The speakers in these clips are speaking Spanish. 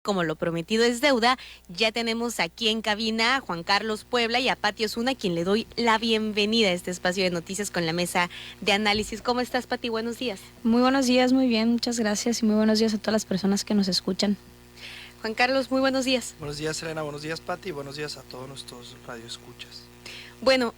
Como lo prometido es deuda, ya tenemos aquí en cabina a Juan Carlos Puebla y a Pati Osuna, a quien le doy la bienvenida a este espacio de noticias con la mesa de análisis. ¿Cómo estás, Pati? Buenos días. Muy buenos días, muy bien, muchas gracias y muy buenos días a todas las personas que nos escuchan. Juan Carlos, muy buenos días. Buenos días, Elena, buenos días, Pati, y buenos días a todos nuestros radioescuchas. Bueno,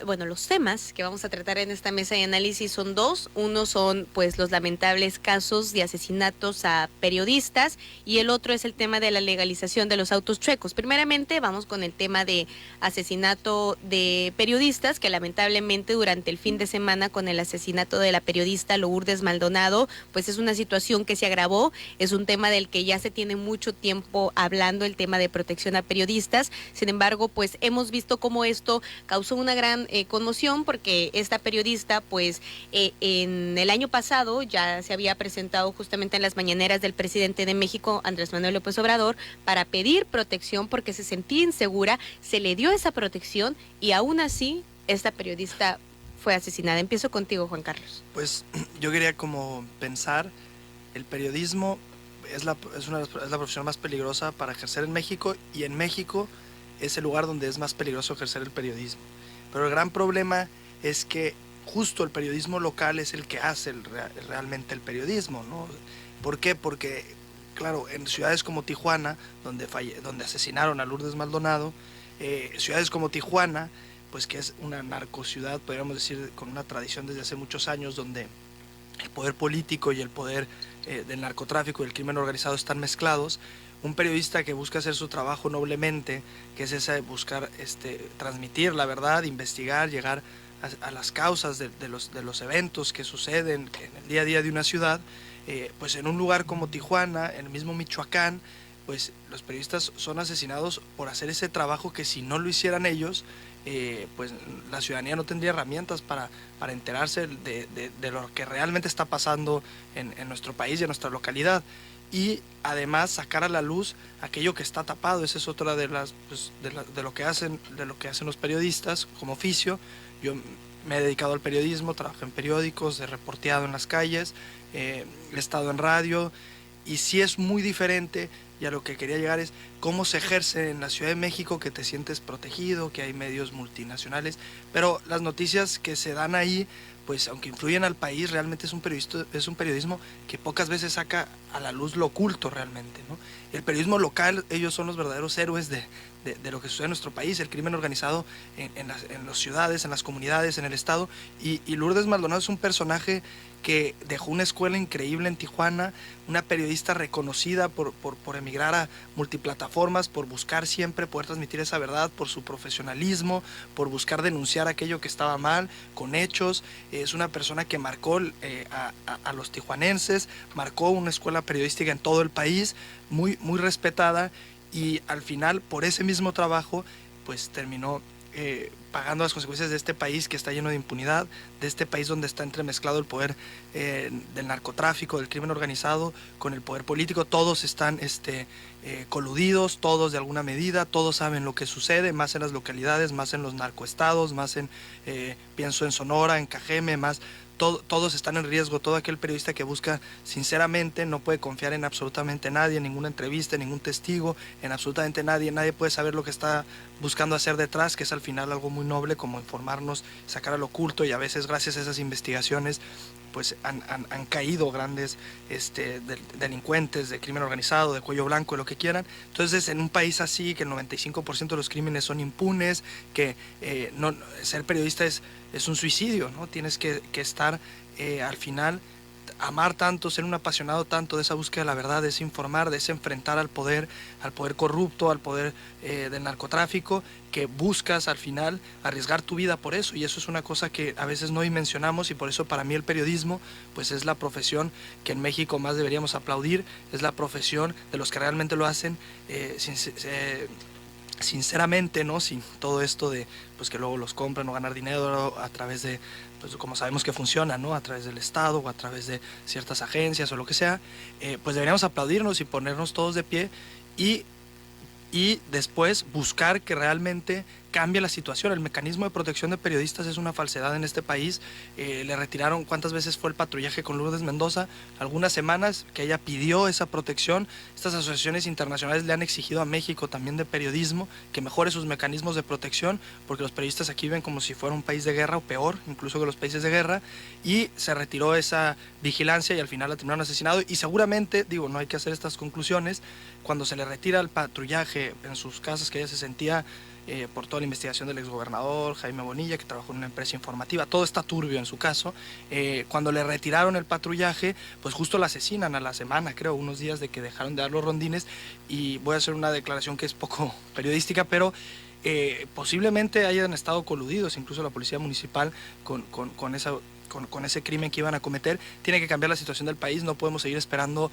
los temas que vamos a tratar en esta mesa de análisis son dos. Uno son, pues, los lamentables casos de asesinatos a periodistas y el otro es el tema de la legalización de los autos chuecos. Primeramente, vamos con el tema de asesinato de periodistas, que lamentablemente durante el fin de semana con el asesinato de la periodista Lourdes Maldonado, pues es una situación que se agravó. Es un tema del que ya se tiene mucho tiempo hablando, el tema de protección a periodistas. Sin embargo, pues hemos visto cómo esto causó una gran conmoción, porque esta periodista, pues en el año pasado ya se había presentado justamente en las mañaneras del presidente de México, Andrés Manuel López Obrador, para pedir protección porque se sentía insegura. Se le dio esa protección y aún así esta periodista fue asesinada. Empiezo contigo, Juan Carlos. Pues yo quería como pensar, el periodismo es la profesión más peligrosa para ejercer en México, y en México es el lugar donde es más peligroso ejercer el periodismo. Pero el gran problema es que justo el periodismo local es el que hace realmente el periodismo, ¿no? ¿Por qué? Porque, claro, en ciudades como Tijuana, donde asesinaron a Lourdes Maldonado, ciudades como Tijuana, pues que es una narcociudad, podríamos decir, con una tradición desde hace muchos años, donde el poder político y el poder del narcotráfico y el crimen organizado están mezclados. Un periodista que busca hacer su trabajo noblemente, que es esa de buscar transmitir la verdad, investigar, llegar a las causas de los eventos que suceden en el día a día de una ciudad, pues en un lugar como Tijuana, en el mismo Michoacán, pues los periodistas son asesinados por hacer ese trabajo que, si no lo hicieran ellos, pues la ciudadanía no tendría herramientas para enterarse de lo que realmente está pasando en nuestro país y en nuestra localidad. Y además sacar a la luz aquello que está tapado. Esa es otra de las de lo que hacen los periodistas como oficio. Yo me he dedicado al periodismo, trabajo en periódicos, he reporteado en las calles, he estado en radio, y sí es muy diferente. Y a lo que quería llegar es cómo se ejerce en la Ciudad de México, que te sientes protegido, que hay medios multinacionales, pero las noticias que se dan ahí, pues aunque influyen al país, realmente es un periodismo que pocas veces saca a la luz lo oculto realmente, ¿no? El periodismo local, ellos son los verdaderos héroes de lo que sucede en nuestro país, el crimen organizado en las ciudades, en las comunidades, en el estado, y Lourdes Maldonado es un personaje que dejó una escuela increíble en Tijuana, una periodista reconocida por emigrar a multiplataformas, por buscar siempre poder transmitir esa verdad, por su profesionalismo, por buscar denunciar aquello que estaba mal, con hechos. Es una persona que marcó a los tijuanenses, marcó una escuela periodística en todo el país, muy, muy respetada, y al final, por ese mismo trabajo, pues terminó pagando las consecuencias de este país que está lleno de impunidad, de este país donde está entremezclado el poder del narcotráfico, del crimen organizado, con el poder político. Todos están coludidos, todos de alguna medida, todos saben lo que sucede, más en las localidades, más en los narcoestados, más pienso en Sonora, en Cajeme, más. Todos están en riesgo. Todo aquel periodista que busca sinceramente no puede confiar en absolutamente nadie, en ninguna entrevista, en ningún testigo, en absolutamente nadie. Nadie puede saber lo que está buscando hacer detrás, que es al final algo muy noble, como informarnos, sacar al oculto, y a veces gracias a esas investigaciones pues han caído grandes delincuentes de crimen organizado, de cuello blanco, de lo que quieran. Entonces, en un país así, que el 95% de los crímenes son impunes, que ser periodista es un suicidio, ¿no? Tienes que estar al final, amar tanto, ser un apasionado tanto de esa búsqueda de la verdad, de ese informar, de ese enfrentar al poder corrupto, al poder del narcotráfico, que buscas al final arriesgar tu vida por eso. Y eso es una cosa que a veces no dimensionamos, y por eso para mí el periodismo pues es la profesión que en México más deberíamos aplaudir, es la profesión de los que realmente lo hacen sinceramente, ¿no? Sin todo esto de pues que luego los compran o ganar dinero a través de, pues como sabemos que funciona, ¿no? A través del Estado o a través de ciertas agencias o lo que sea. Pues deberíamos aplaudirnos y ponernos todos de pie, y después buscar que realmente cambia la situación. El mecanismo de protección de periodistas es una falsedad en este país. Le retiraron, ¿cuántas veces fue el patrullaje con Lourdes Mendoza? Algunas semanas que ella pidió esa protección. Estas asociaciones internacionales le han exigido a México también de periodismo que mejore sus mecanismos de protección, porque los periodistas aquí viven como si fuera un país de guerra o peor, incluso que los países de guerra, y se retiró esa vigilancia y al final la terminaron asesinado. Y seguramente, digo, no hay que hacer estas conclusiones, cuando se le retira el patrullaje en sus casas, que ella se sentía por toda la investigación del exgobernador Jaime Bonilla, que trabajó en una empresa informativa, todo está turbio en su caso, cuando le retiraron el patrullaje, pues justo la asesinan a la semana, creo, unos días de que dejaron de dar los rondines. Y voy a hacer una declaración que es poco periodística, pero posiblemente hayan estado coludidos, incluso la policía municipal, con ese crimen que iban a cometer. Tiene que cambiar la situación del país, no podemos seguir esperando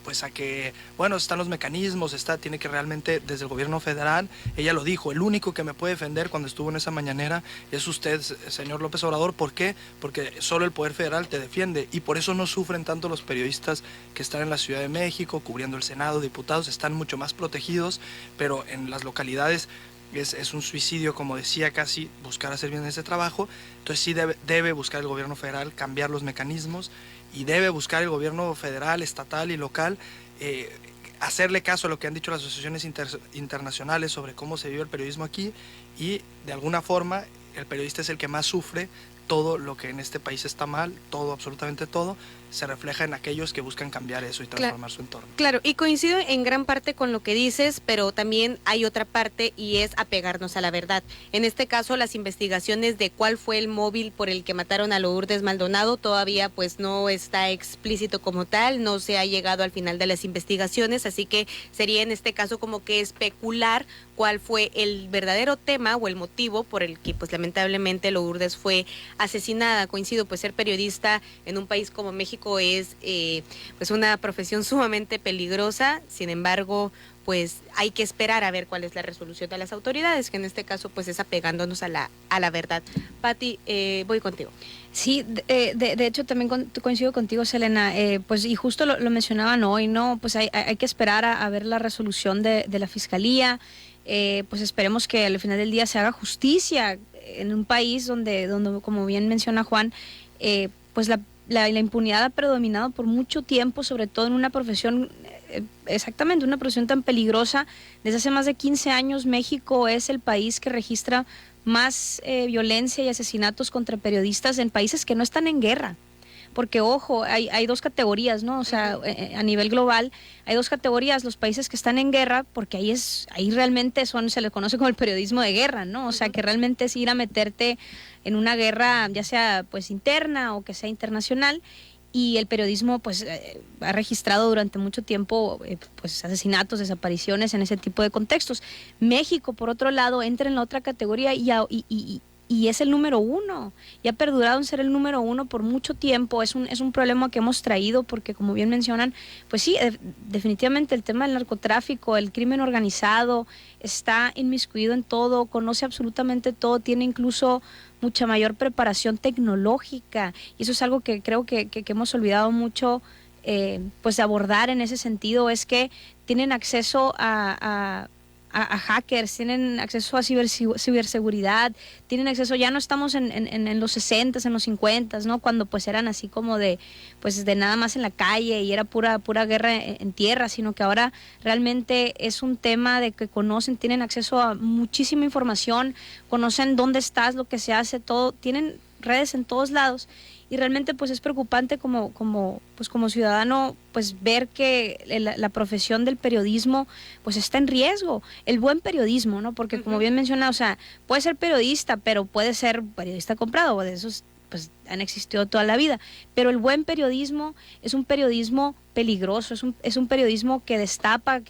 pues a que, bueno, están los mecanismos, tiene que realmente desde el gobierno federal, ella lo dijo, el único que me puede defender cuando estuvo en esa mañanera es usted, señor López Obrador. ¿Por qué? Porque solo el poder federal te defiende, y por eso no sufren tanto los periodistas que están en la Ciudad de México, cubriendo el Senado, diputados, están mucho más protegidos, pero en las localidades es un suicidio, como decía, casi buscar hacer bien ese trabajo. Entonces sí debe buscar el gobierno federal cambiar los mecanismos, y debe buscar el gobierno federal, estatal y local hacerle caso a lo que han dicho las asociaciones internacionales sobre cómo se vive el periodismo aquí, y de alguna forma el periodista es el que más sufre. Todo lo que en este país está mal, todo, absolutamente todo, se refleja en aquellos que buscan cambiar eso y transformar su entorno. Claro, y coincido en gran parte con lo que dices, pero también hay otra parte, y es apegarnos a la verdad. En este caso, las investigaciones de cuál fue el móvil por el que mataron a Lourdes Maldonado todavía pues no está explícito como tal, no se ha llegado al final de las investigaciones, así que sería en este caso como que especular cuál fue el verdadero tema o el motivo por el que pues lamentablemente Lourdes fue asesinada. Coincido, pues ser periodista en un país como México es pues una profesión sumamente peligrosa. Sin embargo, pues hay que esperar a ver cuál es la resolución de las autoridades, que en este caso pues es apegándonos a la verdad. Pati, voy contigo. Sí, de hecho también coincido contigo, Selena, pues y justo lo mencionaban hoy, ¿no? Pues hay que esperar a ver la resolución de la Fiscalía. Pues esperemos que al final del día se haga justicia en un país donde como bien menciona Juan, pues la impunidad ha predominado por mucho tiempo, sobre todo en una profesión, exactamente, una profesión tan peligrosa. Desde hace más de 15 años México es el país que registra más violencia y asesinatos contra periodistas en países que no están en guerra. Porque, ojo, hay dos categorías, ¿no? O sea, a nivel global hay dos categorías: los países que están en guerra, porque ahí realmente se les conoce como el periodismo de guerra, ¿no? O sea, que realmente es ir a meterte en una guerra, ya sea pues interna o que sea internacional. Y el periodismo pues ha registrado durante mucho tiempo pues asesinatos, desapariciones en ese tipo de contextos. México, por otro lado, entra en la otra categoría y es el número uno, y ha perdurado en ser el número uno por mucho tiempo. Es un problema que hemos traído porque, como bien mencionan, pues sí, definitivamente el tema del narcotráfico, el crimen organizado, está inmiscuido en todo, conoce absolutamente todo, tiene incluso mucha mayor preparación tecnológica, y eso es algo que creo que hemos olvidado mucho pues de abordar en ese sentido. Es que tienen acceso a hackers, tienen acceso a ciberseguridad, tienen acceso, ya no estamos en los 60s, en los 50s, ¿no? Cuando pues eran así como de nada más en la calle y era pura guerra en tierra, sino que ahora realmente es un tema de que tienen acceso a muchísima información, conocen dónde estás, lo que se hace, todo, tienen redes en todos lados. Y realmente pues es preocupante como ciudadano pues ver que la profesión del periodismo pues está en riesgo, el buen periodismo, ¿no? Porque como bien menciona, o sea, puede ser periodista, pero puede ser periodista comprado, de esos pues han existido toda la vida, pero el buen periodismo es un periodismo peligroso, es un periodismo que destapa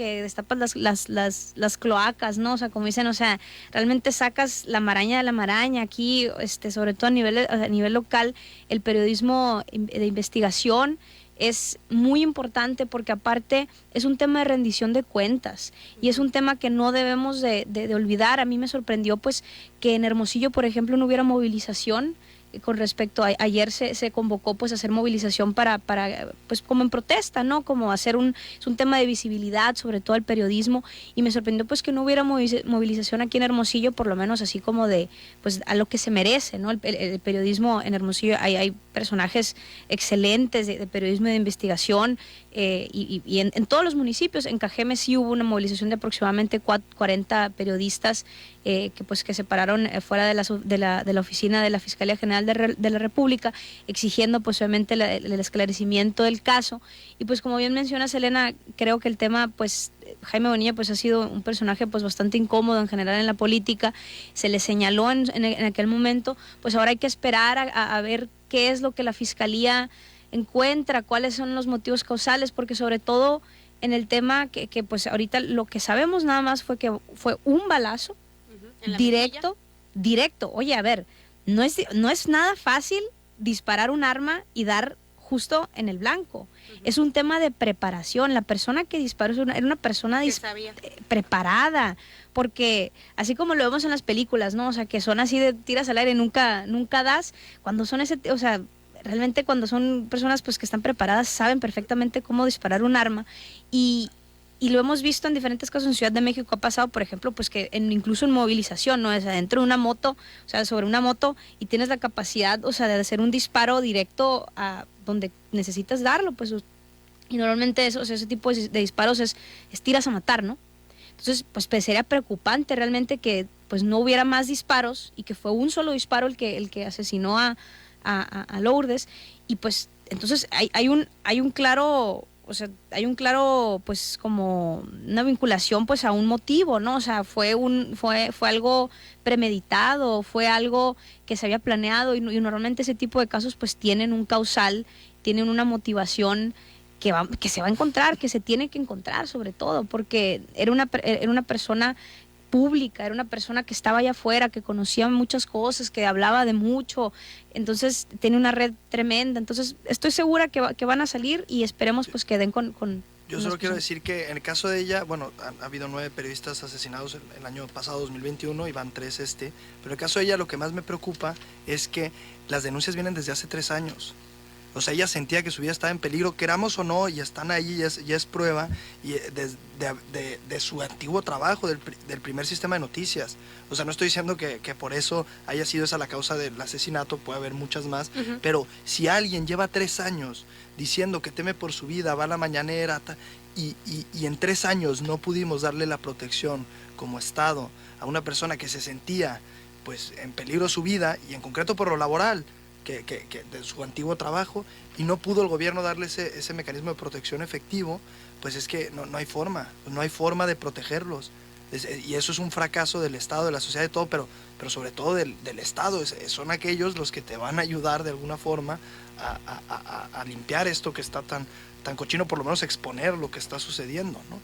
las cloacas, ¿no? O sea, como dicen, o sea, realmente sacas la maraña de la maraña. Aquí, sobre todo a nivel local, el periodismo de investigación es muy importante porque aparte es un tema de rendición de cuentas y es un tema que no debemos de olvidar. A mí me sorprendió pues que en Hermosillo, por ejemplo, no hubiera movilización con respecto a ayer se convocó pues a hacer movilización para pues como en protesta, ¿no? Como hacer es un tema de visibilidad, sobre todo el periodismo, y me sorprendió pues que no hubiera movilización aquí en Hermosillo, por lo menos así como de pues a lo que se merece, ¿no? El periodismo en Hermosillo, hay personajes excelentes de periodismo de investigación, y en todos los municipios. En Cajeme sí hubo una movilización de aproximadamente 40 periodistas que se pararon fuera de la oficina de la Fiscalía General de la República, exigiendo pues obviamente el esclarecimiento del caso. Y pues como bien menciona Selena, creo que el tema pues Jaime Bonilla pues ha sido un personaje pues bastante incómodo en general en la política. Se le señaló en aquel momento, pues ahora hay que esperar a ver qué es lo que la Fiscalía encuentra, cuáles son los motivos causales, porque sobre todo en el tema que pues ahorita lo que sabemos nada más fue que fue un balazo directo. Oye, a ver, no es nada fácil disparar un arma y dar justo en el blanco. Es un tema de preparación. La persona que disparó era una persona preparada, porque así como lo vemos en las películas, ¿no? O sea, que son así de tiras al aire, nunca das, cuando son o sea, realmente cuando son personas pues que están preparadas, saben perfectamente cómo disparar un arma, y lo hemos visto en diferentes casos. En Ciudad de México ha pasado, por ejemplo, pues que incluso en movilización, ¿no? Es adentro de una moto, o sea, sobre una moto, y tienes la capacidad, o sea, de hacer un disparo directo a donde necesitas darlo, pues, y normalmente ese tipo de disparos es tiras a matar, ¿no? Entonces, pues sería preocupante realmente que pues no hubiera más disparos y que fue un solo disparo el que asesinó a Lourdes. Y pues entonces hay un claro, o sea, hay un claro pues como una vinculación pues a un motivo, ¿no? O sea, fue algo premeditado, fue algo que se había planeado, y normalmente ese tipo de casos pues tienen un causal, tienen una motivación que se va a encontrar, que se tiene que encontrar, sobre todo porque era una persona pública, era una persona que estaba allá afuera, que conocía muchas cosas, que hablaba de mucho, entonces tiene una red tremenda. Entonces estoy segura que van a salir, y esperemos pues que den con Yo solo quiero decir que en el caso de ella, bueno, ha habido 9 periodistas asesinados el año pasado, 2021, y van 3 pero en el caso de ella lo que más me preocupa es que las denuncias vienen desde hace 3 años. O sea, ella sentía que su vida estaba en peligro, queramos o no, y están ahí, ya es prueba y de su antiguo trabajo, del primer sistema de noticias. O sea, no estoy diciendo que por eso haya sido esa la causa del asesinato, puede haber muchas más, pero si alguien lleva 3 años diciendo que teme por su vida, va a la mañanera, y en 3 años no pudimos darle la protección como Estado a una persona que se sentía pues en peligro su vida, y en concreto por lo laboral, que de su antiguo trabajo, y no pudo el gobierno darle ese mecanismo de protección efectivo, pues es que no hay forma de protegerlos. Y eso es un fracaso del Estado, de la sociedad, de todo, pero sobre todo del Estado. Son aquellos los que te van a ayudar de alguna forma a limpiar esto que está tan cochino, por lo menos exponer lo que está sucediendo, ¿no?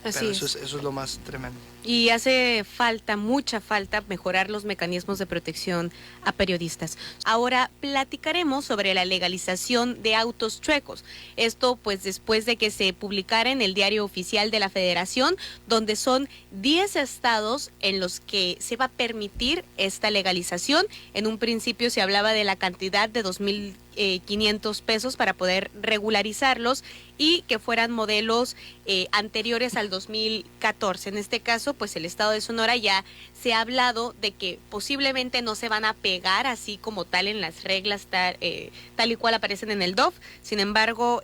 Pero eso es lo más tremendo. Y hace falta, mucha falta, mejorar los mecanismos de protección a periodistas. Ahora platicaremos sobre la legalización de autos chuecos. Esto pues después de que se publicara en el Diario Oficial de la Federación, donde son 10 estados en los que se va a permitir esta legalización. En un principio se hablaba de la cantidad de 2,500 pesos para poder regularizarlos, y que fueran modelos anteriores al 2014. En este caso, pues el estado de Sonora ya se ha hablado de que posiblemente no se van a pegar así como tal en las reglas tal y cual aparecen en el DOF. Sin embargo,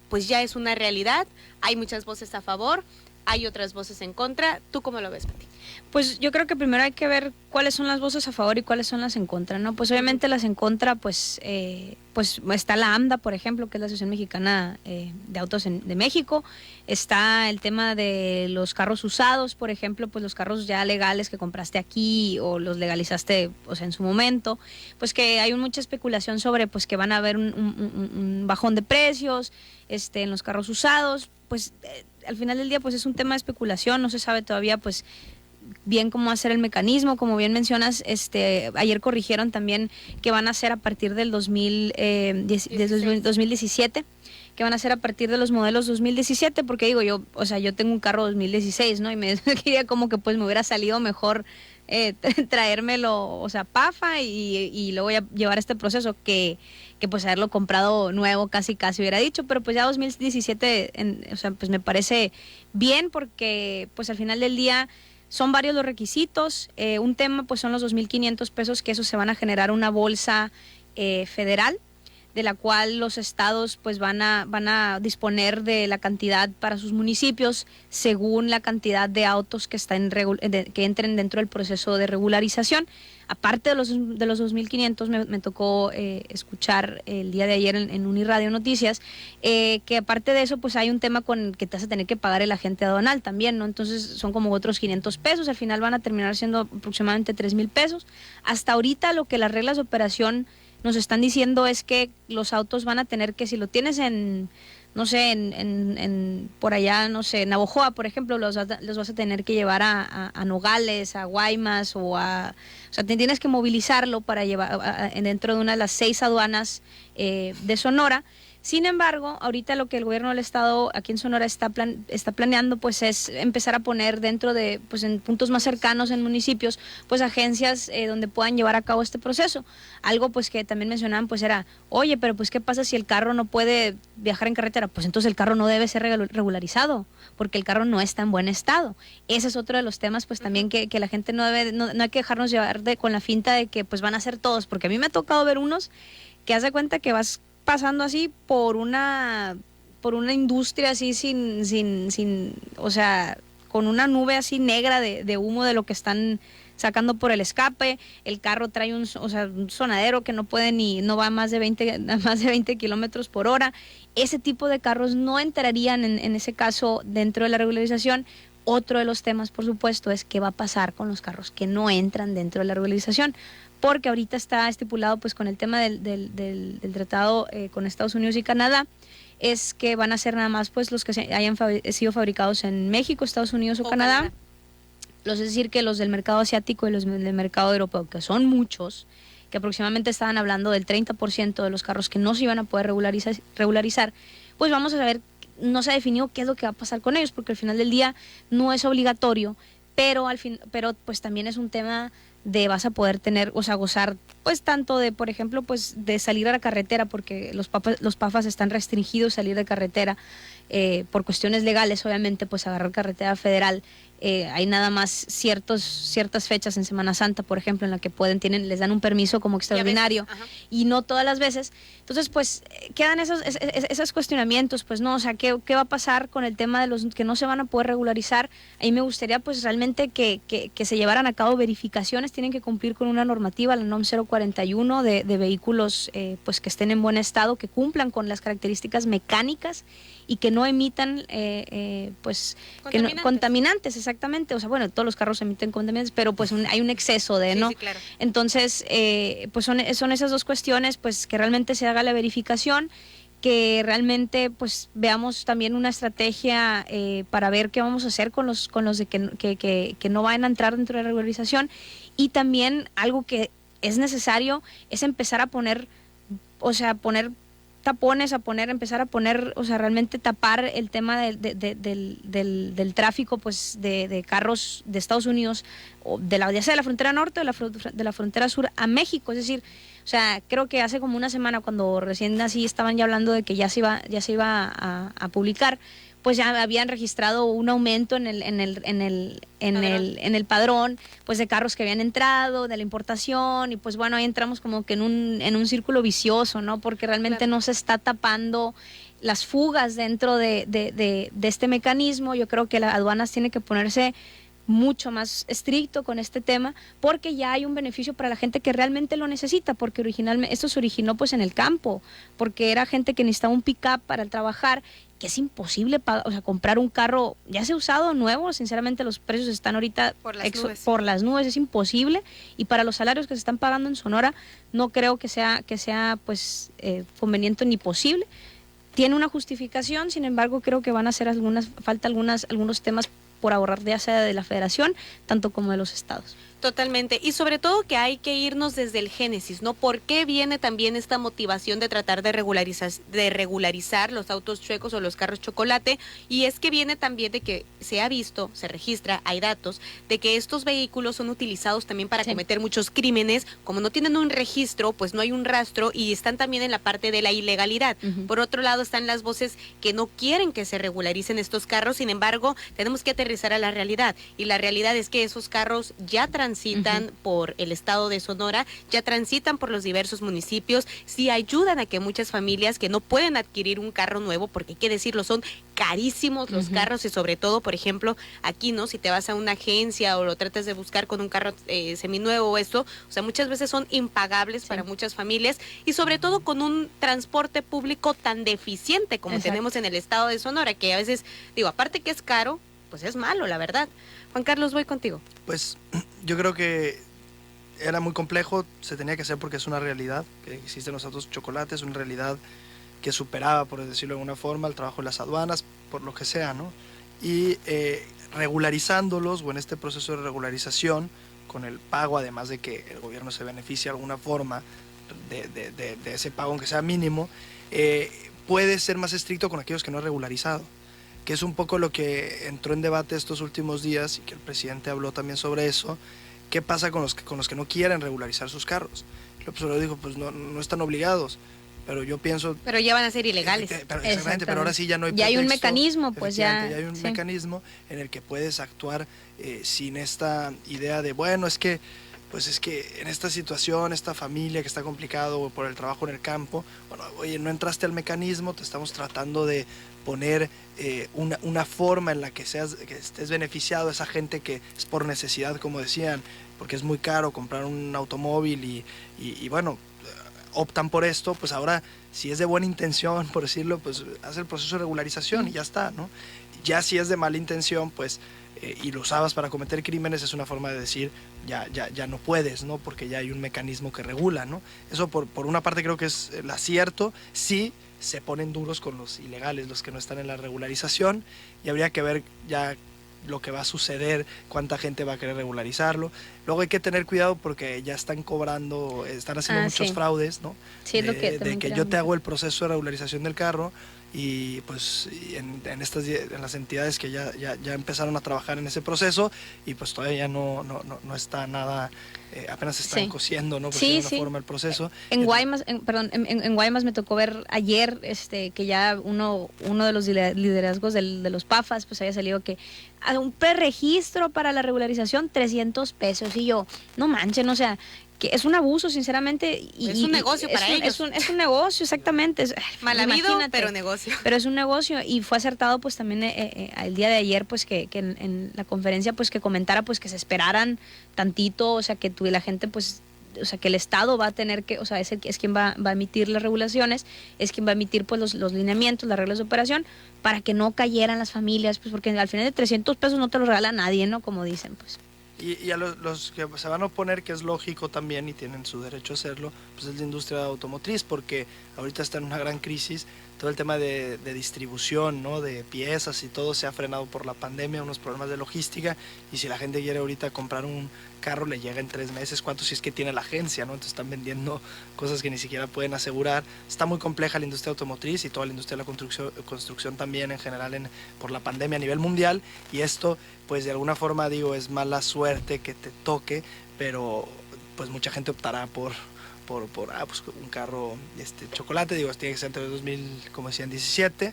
pues ya es una realidad. Hay muchas voces a favor, hay otras voces en contra. ¿Tú cómo lo ves, Pati? Pues yo creo que primero hay que ver cuáles son las voces a favor y cuáles son las en contra, ¿no? Pues obviamente las en contra, pues está la AMDA, por ejemplo, que es la Asociación Mexicana de Autos de México. Está el tema de los carros usados, por ejemplo, pues los carros ya legales que compraste aquí o los legalizaste, o sea, en su momento. Pues que hay mucha especulación sobre pues que van a haber un bajón de precios en los carros usados. Pues al final del día pues es un tema de especulación, no se sabe todavía pues bien cómo hacer el mecanismo. Como bien mencionas, ayer corrigieron también que van a ser a partir del 2017, que van a ser a partir de los modelos 2017, porque digo yo, o sea, yo tengo un carro 2016, ¿no? Y me quería como que pues me hubiera salido mejor traérmelo, o sea, PAFA y luego ya llevar este proceso que pues haberlo comprado nuevo casi hubiera dicho, pero pues ya 2017, o sea, pues me parece bien porque pues al final del día son varios los requisitos. Un tema pues son los 2.500 pesos, que eso se van a generar una bolsa federal, de la cual los estados pues van a disponer de la cantidad para sus municipios según la cantidad de autos que que entren dentro del proceso de regularización. Aparte de los 2.500, me tocó escuchar el día de ayer en Uniradio Noticias, que aparte de eso pues hay un tema con que te vas a tener que pagar el agente aduanal también, ¿no? Entonces son como otros 500 pesos, al final van a terminar siendo aproximadamente 3,000 pesos. Hasta ahorita lo que las reglas de operación nos están diciendo es que los autos van a tener que, si lo tienes en, no sé, por allá, no sé, en Navojoa, por ejemplo, los vas a tener que llevar a Nogales, a Guaymas, o sea, tienes que movilizarlo para llevar dentro de una de las 6 aduanas de Sonora. Sin embargo, ahorita lo que el gobierno del estado aquí en Sonora está planeando pues es empezar a poner dentro de, pues en puntos más cercanos en municipios, pues agencias donde puedan llevar a cabo este proceso. Algo pues que también mencionaban pues era, oye, pero pues ¿qué pasa si el carro no puede viajar en carretera? Pues entonces el carro no debe ser regularizado, porque el carro no está en buen estado. Ese es otro de los temas pues también que la gente no hay que dejarnos llevar con la finta de que pues van a ser todos, porque a mí me ha tocado ver unos que haz de cuenta que vas pasando así por una industria así sin, o sea, con una nube así negra de humo de lo que están sacando por el escape. El carro trae un sonadero que no va a más de 20 kilómetros por hora. Ese tipo de carros no entrarían en ese caso dentro de la regularización. Otro de los temas, por supuesto, es qué va a pasar con los carros que no entran dentro de la regularización, porque ahorita está estipulado pues con el tema del tratado con Estados Unidos y Canadá, es que van a ser nada más pues los que hayan sido fabricados en México, Estados Unidos o Canadá. Es decir, que los del mercado asiático y los del mercado europeo, que son muchos, que aproximadamente estaban hablando del 30% de los carros que no se iban a poder regularizar, pues vamos a saber, no se ha definido qué es lo que va a pasar con ellos, porque al final del día no es obligatorio, pero pues también es un tema de vas a poder tener, o sea, gozar pues tanto de, por ejemplo, pues de salir a la carretera, porque los PAFAs están restringidos a salir de carretera por cuestiones legales, obviamente, pues agarrar carretera federal. Hay nada más ciertas fechas en Semana Santa, por ejemplo, en la que les dan un permiso como extraordinario y no todas las veces. Entonces, pues quedan esos cuestionamientos, pues no, o sea, ¿qué va a pasar con el tema de los que no se van a poder regularizar? Ahí me gustaría pues realmente que se llevaran a cabo verificaciones, tienen que cumplir con una normativa, la NOM 041 de vehículos pues que estén en buen estado, que cumplan con las características mecánicas y que no emitan pues contaminantes, exactamente. O sea, bueno, todos los carros emiten contaminantes, pero pues hay un exceso de, ¿no? Sí, claro. Entonces, pues son esas dos cuestiones, pues que realmente se haga la verificación, que realmente pues veamos también una estrategia para ver qué vamos a hacer con los de que no van a entrar dentro de la regularización. Y también algo que es necesario es empezar a poner tapones, empezar a poner, o sea, realmente tapar el tema del tráfico pues de carros de Estados Unidos, o ya sea de la frontera norte o de la frontera sur a México. Es decir, o sea, creo que hace como una semana, cuando recién así estaban ya hablando de que ya se iba a publicar, pues ya habían registrado un aumento en el padrón, pues de carros que habían entrado, de la importación, y pues bueno, ahí entramos como que en un círculo vicioso, ¿no? Porque realmente no se está tapando las fugas dentro de este mecanismo. Yo creo que las aduanas tienen que ponerse mucho más estricto con este tema, porque ya hay un beneficio para la gente que realmente lo necesita, porque originalmente esto se originó pues en el campo, porque era gente que necesitaba un pick-up para trabajar, que es imposible comprar un carro, ya sea usado o nuevo. Sinceramente los precios están ahorita por las nubes, es imposible, y para los salarios que se están pagando en Sonora no creo que sea pues conveniente ni posible. Tiene una justificación, sin embargo creo que van a hacer algunos temas por ahorrar, ya sea de la federación tanto como de los estados. Totalmente, y sobre todo que hay que irnos desde el génesis, ¿no? ¿Por qué viene también esta motivación de tratar de regularizar los autos chuecos o los carros chocolate? Y es que viene también de que se ha visto, se registra, hay datos, de que estos vehículos son utilizados también para cometer muchos crímenes, como no tienen un registro, pues no hay un rastro y están también en la parte de la ilegalidad. Por otro lado están las voces que no quieren que se regularicen estos carros, sin embargo, tenemos que aterrizar a la realidad, y la realidad es que esos carros ya transitan por el estado de Sonora, ya transitan por los diversos municipios, sí ayudan a que muchas familias que no pueden adquirir un carro nuevo, porque hay que decirlo, son carísimos los carros, y sobre todo, por ejemplo, aquí, ¿no? Si te vas a una agencia o lo tratas de buscar con un carro seminuevo o esto, o sea, muchas veces son impagables para muchas familias, y sobre todo con un transporte público tan deficiente como tenemos en el estado de Sonora, que a veces, digo, aparte que es caro, pues es malo, la verdad. Juan Carlos, voy contigo. Pues yo creo que era muy complejo, se tenía que hacer porque es una realidad, que existen los autos chocolates, una realidad que superaba, por decirlo de alguna forma, el trabajo de las aduanas, por lo que sea, ¿no? Y regularizándolos, o en este proceso de regularización, con el pago, además de que el gobierno se beneficia de alguna forma de ese pago, aunque sea mínimo, puede ser más estricto con aquellos que no han regularizado, que es un poco lo que entró en debate estos últimos días, y que el presidente habló también sobre eso. ¿Qué pasa con los que no quieren regularizar sus carros? López Obrador dijo, pues no están obligados, pero yo pienso... Pero ya van a ser ilegales. Exactamente, pero ahora sí ya no hay pretexto. Ya hay un mecanismo, pues ya hay un mecanismo en el que puedes actuar sin esta idea de, bueno, es que en esta situación, esta familia que está complicado por el trabajo en el campo, bueno, oye, no entraste al mecanismo, te estamos tratando de poner una forma en la que estés beneficiado a esa gente que es por necesidad, como decían, porque es muy caro comprar un automóvil y bueno, optan por esto, pues ahora, si es de buena intención, por decirlo, pues hace el proceso de regularización y ya está, ¿no? Ya si es de mala intención, pues y lo usabas para cometer crímenes, es una forma de decir ya no puedes, ¿no? Porque ya hay un mecanismo que regula, ¿no? Eso por una parte creo que es el acierto. Sí se ponen duros con los ilegales, los que no están en la regularización, y habría que ver ya lo que va a suceder, cuánta gente va a querer regularizarlo. Luego hay que tener cuidado porque ya están cobrando, están haciendo muchos fraudes, ¿no? Sí, de que yo te hago el proceso de regularización del carro, y pues en las entidades que ya empezaron a trabajar en ese proceso, y pues todavía no está nada, apenas se están cosiendo, ¿no? Por decirlo de alguna forma, el proceso. En Guaymas, en Guaymas me tocó ver ayer que ya uno de los liderazgos de los PAFAS pues había salido que a un preregistro para la regularización 300 pesos, y yo, no manchen, o sea, que es un abuso, sinceramente. Es un negocio para ellos. Es un negocio, exactamente. Mal habido, pero negocio. Pero es un negocio, y fue acertado pues también el día de ayer pues que en la conferencia pues que comentara pues que se esperaran tantito, o sea, que la gente pues, o sea, que el Estado va a tener que, o sea, es quien va a emitir las regulaciones, es quien va a emitir pues los lineamientos, las reglas de operación, para que no cayeran las familias, pues porque al final de 300 pesos no te los regala nadie, ¿no? Como dicen, pues. Y a los que se van a oponer, que es lógico también y tienen su derecho a hacerlo, pues es la industria automotriz, porque ahorita está en una gran crisis. Todo el tema de distribución, ¿no? De piezas y todo se ha frenado por la pandemia, unos problemas de logística, y si la gente quiere ahorita comprar un carro le llega en 3 meses, cuánto si es que tiene la agencia, ¿no? Entonces están vendiendo cosas que ni siquiera pueden asegurar. Está muy compleja la industria automotriz y toda la industria de la construcción también en general por la pandemia a nivel mundial, y esto pues de alguna forma digo es mala suerte que te toque, pero pues mucha gente optará por pues un carro chocolate, digo, tiene que ser entre 2000, como decían, 17,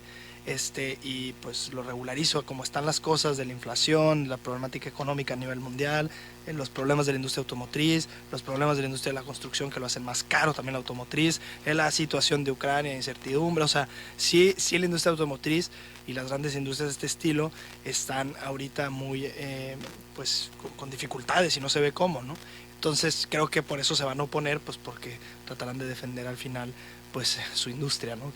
y pues lo regularizo como están las cosas de la inflación, la problemática económica a nivel mundial, los problemas de la industria automotriz, los problemas de la industria de la construcción que lo hacen más caro también la automotriz, la situación de Ucrania, incertidumbre, o sea, sí la industria automotriz y las grandes industrias de este estilo están ahorita muy pues con dificultades y no se ve cómo, ¿no? Entonces creo que por eso se van a oponer, pues porque tratarán de defender al final pues su industria, ¿no?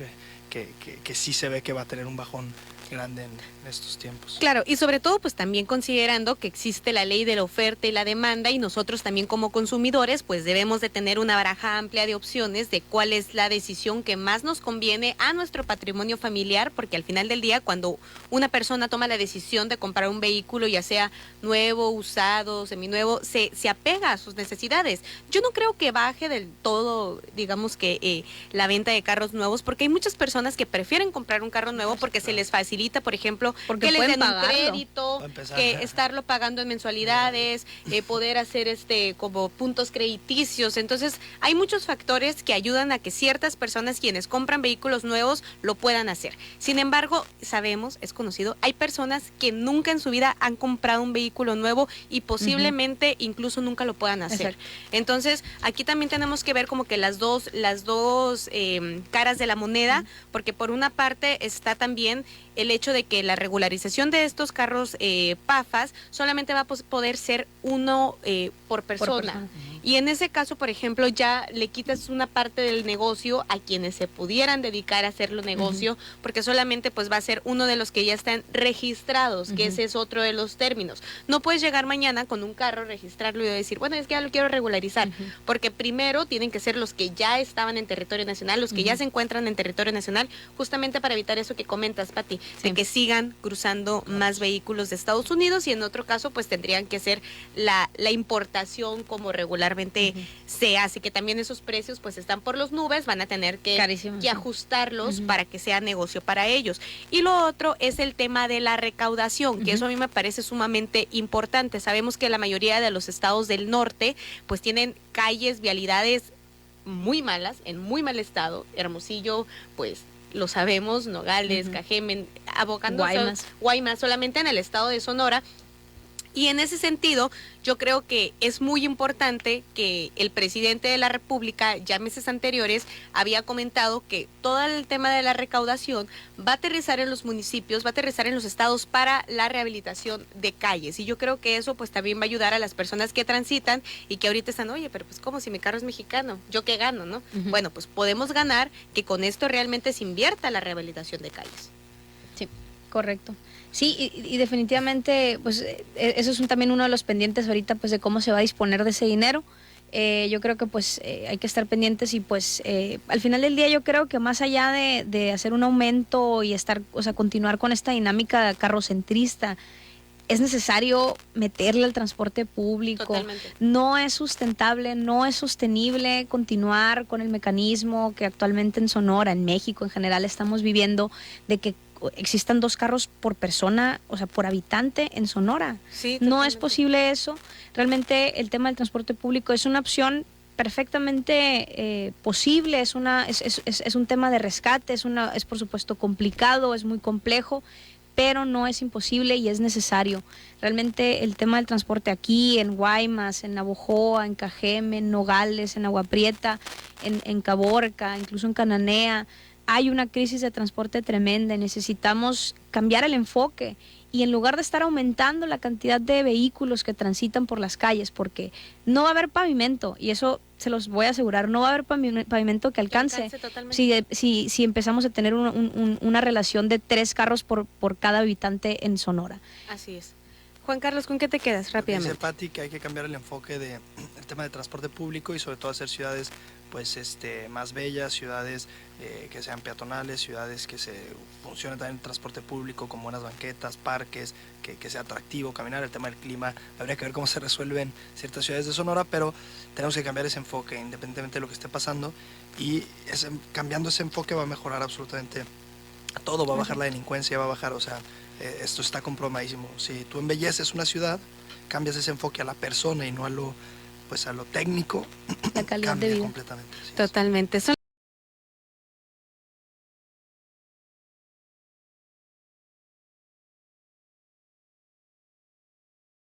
Que sí se ve que va a tener un bajón grande en estos tiempos. Claro, y sobre todo pues también considerando que existe la ley de la oferta y la demanda y nosotros también como consumidores pues debemos de tener una baraja amplia de opciones de cuál es la decisión que más nos conviene a nuestro patrimonio familiar, porque al final del día cuando una persona toma la decisión de comprar un vehículo, ya sea nuevo, usado, seminuevo, se apega a sus necesidades. Yo no creo que baje del todo, digamos que la venta de carros nuevos, porque hay muchas personas que prefieren comprar un carro nuevo porque se les facilita, por ejemplo, Porque que les pueden den un pagarlo. crédito, que estarlo pagando en mensualidades, poder hacer como puntos crediticios. Entonces, hay muchos factores que ayudan a que ciertas personas quienes compran vehículos nuevos lo puedan hacer. Sin embargo, sabemos, es conocido, hay personas que nunca en su vida han comprado un vehículo nuevo y posiblemente incluso nunca lo puedan hacer. Exacto. Entonces, aquí también tenemos que ver como que las dos caras de la moneda, porque por una parte está también el hecho de que la regularización de estos carros PAFAS solamente va a poder ser uno por persona. Y en ese caso, por ejemplo, ya le quitas una parte del negocio a quienes se pudieran dedicar a hacerlo negocio, porque solamente pues va a ser uno de los que ya están registrados, que ese es otro de los términos. No puedes llegar mañana con un carro, registrarlo y decir, bueno, es que ya lo quiero regularizar, porque primero tienen que ser los que ya estaban en territorio nacional, los que ya se encuentran en territorio nacional, justamente para evitar eso que comentas, Pati, de que sigan cruzando más vehículos de Estados Unidos, y en otro caso pues tendrían que hacer la importación como regularmente se hace, que también esos precios pues están por las nubes, van a tener que ajustarlos para que sea negocio para ellos. Y lo otro es el tema de la recaudación, que eso a mí me parece sumamente importante. Sabemos que la mayoría de los estados del norte pues tienen calles, vialidades muy malas, en muy mal estado. Hermosillo, pues lo sabemos, Nogales, Cajeme, abocando Guaymas, solamente en el estado de Sonora. Y en ese sentido, yo creo que es muy importante que el presidente de la República, ya meses anteriores, había comentado que todo el tema de la recaudación va a aterrizar en los municipios, va a aterrizar en los estados para la rehabilitación de calles. Y yo creo que eso pues también va a ayudar a las personas que transitan y que ahorita están, oye, pero pues ¿cómo si mi carro es mexicano? ¿Yo qué gano, no? Bueno, pues podemos ganar que con esto realmente se invierta la rehabilitación de calles. Sí, correcto. Sí, y definitivamente, pues eso es también uno de los pendientes ahorita, pues de cómo se va a disponer de ese dinero. Yo creo que pues hay que estar pendientes y pues al final del día yo creo que más allá de hacer un aumento y estar, o sea, continuar con esta dinámica carrocentrista, es necesario meterle al transporte público. Totalmente. No es sustentable, no es sostenible continuar con el mecanismo que actualmente en Sonora, en México en general estamos viviendo, de que existan 2 carros por persona, o sea, por habitante en Sonora. Sí, no es posible eso. Realmente el tema del transporte público es una opción perfectamente posible, es un tema de rescate, es por supuesto complicado, es muy complejo, pero no es imposible y es necesario. Realmente el tema del transporte aquí, en Guaymas, en Navojoa, en Cajeme, en Nogales, en Agua Prieta, en Caborca, incluso en Cananea, hay una crisis de transporte tremenda. Necesitamos cambiar el enfoque y en lugar de estar aumentando la cantidad de vehículos que transitan por las calles, porque no va a haber pavimento, y eso se los voy a asegurar, no va a haber pavimento que alcance si empezamos a tener una relación de 3 carros por cada habitante en Sonora. Así es. Juan Carlos, ¿con qué te quedas rápidamente? Dice Pati que hay que cambiar el enfoque del tema de transporte público y sobre todo hacer ciudades pues más bellas, ciudades que sean peatonales, ciudades que se funcione también el transporte público con buenas banquetas, parques, que sea atractivo caminar. El tema del clima, habría que ver cómo se resuelven ciertas ciudades de Sonora, pero tenemos que cambiar ese enfoque independientemente de lo que esté pasando, y cambiando ese enfoque va a mejorar absolutamente todo, va a bajar la delincuencia, va a bajar, o sea, esto está comprobadísimo. Si tú embelleces una ciudad, cambias ese enfoque a la persona y no a lo técnico, la calidad de vida completamente. Totalmente.